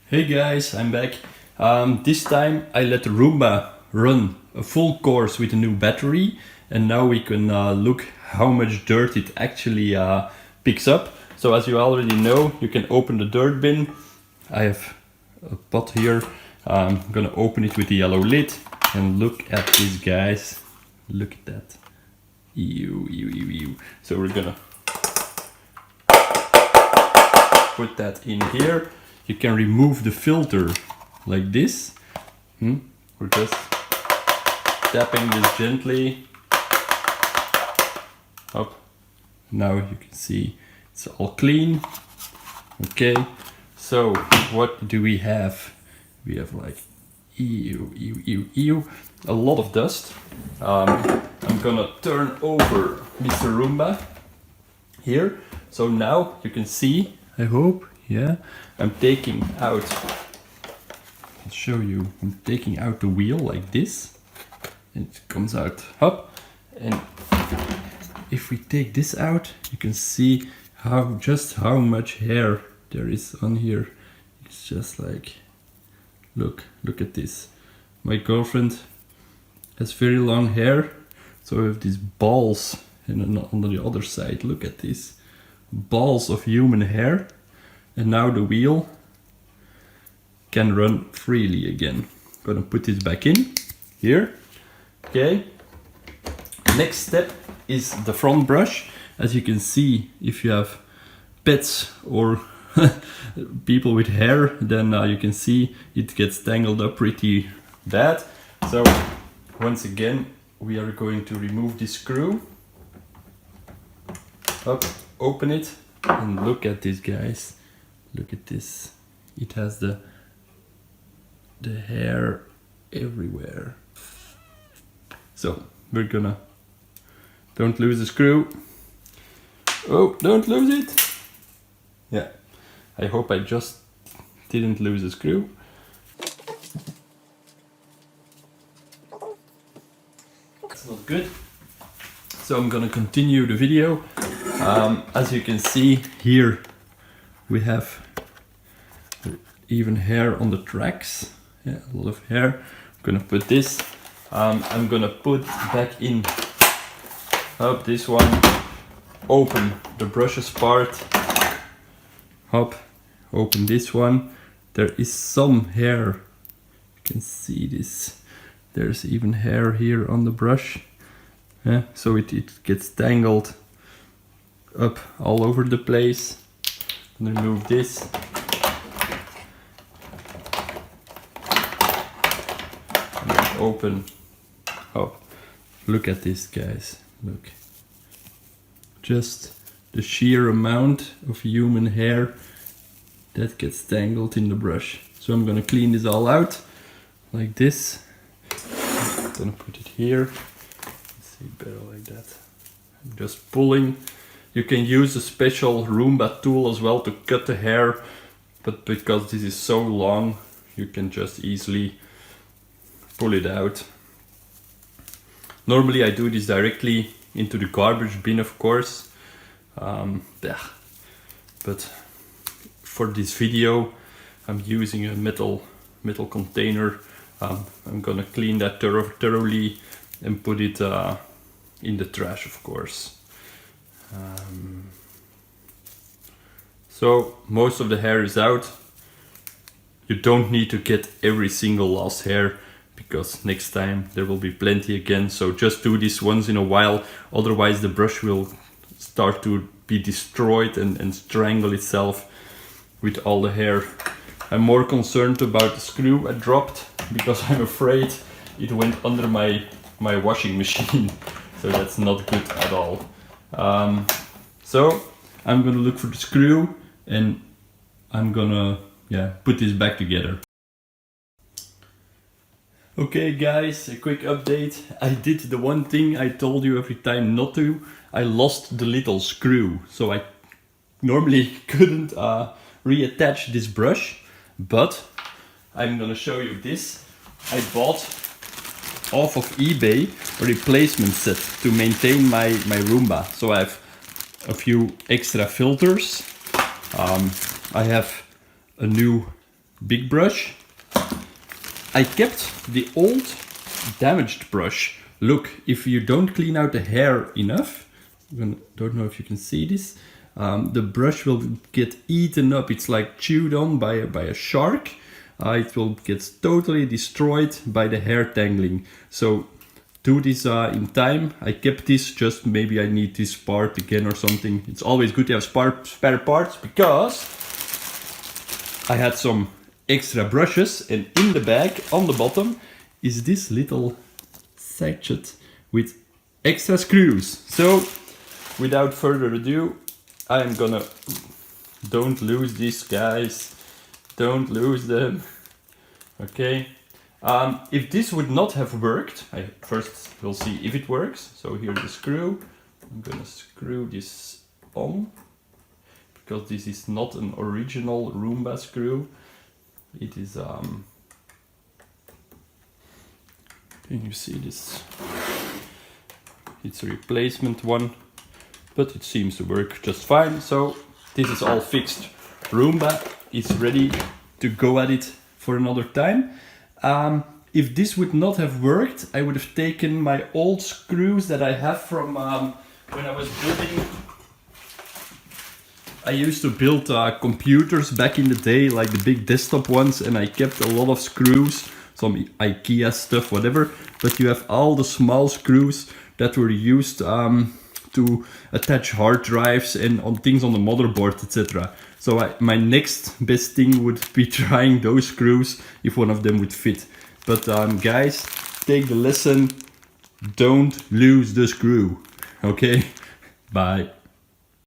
Hey guys, I'm back. This time I let the Roomba run a full course with a new battery, and now we can look how much dirt it actually picks up. So as you already know, you can open the dirt bin. I have a pot here. I'm gonna open it with the yellow lid and look at this, guys. Look at that. Ew, ew, ew, ew. So we're gonna put that in here. You can remove the filter like this. We're just tapping this gently up. Now you can see it's all clean. Okay, so what do we have? We have like ew, ew, ew, ew, a lot of dust. I'm gonna turn over Mr. Roomba here. So now you can see, I hope, yeah, I'm taking out, I'll show you, I'm taking out the wheel like this, and it comes out up, and if we take this out, you can see just how much hair there is on here. It's just like, look at this. My girlfriend has very long hair, so I have these balls, and on the other side, look at this, balls of human hair. And now the wheel can run freely again. I'm gonna put this back in here. Okay. Next step is the front brush. As you can see, if you have pets or people with hair, then you can see it gets tangled up pretty bad. So once again, we are going to remove this screw. Up, open it, and look at this, guys. Look at this. It has the hair everywhere. So we're gonna, don't lose the screw. Oh, don't lose it. Yeah, I hope I just didn't lose the screw. That's not good. So I'm gonna continue the video. As you can see here, we have even hair on the tracks. Yeah, a lot of hair. I'm gonna put this. I'm gonna put back in up this one. Open the brushes part. Up. Open this one. There is some hair. You can see this. There's even hair here on the brush. Yeah, so it gets tangled up all over the place. Remove this. And then open up. Look at this, guys. Look. Just the sheer amount of human hair that gets tangled in the brush. So I'm gonna clean this all out like this. I'm gonna put it here. Let's see, better like that. I'm just pulling. You can use a special Roomba tool as well to cut the hair, but because this is so long, you can just easily pull it out. Normally I do this directly into the garbage bin, of course, but for this video I'm using a metal container. I'm gonna clean that thoroughly and put it in the trash, of course. So most of the hair is out. You don't need to get every single last hair, because next time there will be plenty again. So just do this once in a while, otherwise the brush will start to be destroyed and strangle itself with all the hair. I'm more concerned about the screw I dropped, because I'm afraid it went under my washing machine. So that's not good at all. So I'm gonna look for the screw, and I'm gonna put this back together. Okay guys, a quick update. I did the one thing I told you every time not to. I lost the little screw, so I normally couldn't reattach this brush, but I'm gonna show you this. I bought off of eBay a replacement set to maintain my Roomba. So I have a few extra filters. I have a new big brush. I kept the old damaged brush. Look, if you don't clean out the hair enough, don't know if you can see this, the brush will get eaten up. It's like chewed on by a shark. It will get totally destroyed by the hair tangling. So do this in time. I kept this, just maybe I need this part again or something. It's always good to have spare parts, because I had some extra brushes, and in the bag on the bottom is this little sachet with extra screws. So without further ado, I'm gonna, don't lose these guys, don't lose them. Okay, if this would not have worked, I first will see if it works. So here's the screw. I'm gonna screw this on, because this is not an original Roomba screw. It is, can you see this? It's a replacement one, but it seems to work just fine. So this is all fixed. Roomba is ready to go at it for another time. If this would not have worked, I would have taken my old screws that I have from when I was building. I used to build computers back in the day, like the big desktop ones, and I kept a lot of screws, some IKEA stuff, whatever. But you have all the small screws that were used to attach hard drives and on things on the motherboard, etc. So my next best thing would be trying those screws if one of them would fit. But guys, take the lesson, don't lose the screw. Okay, bye.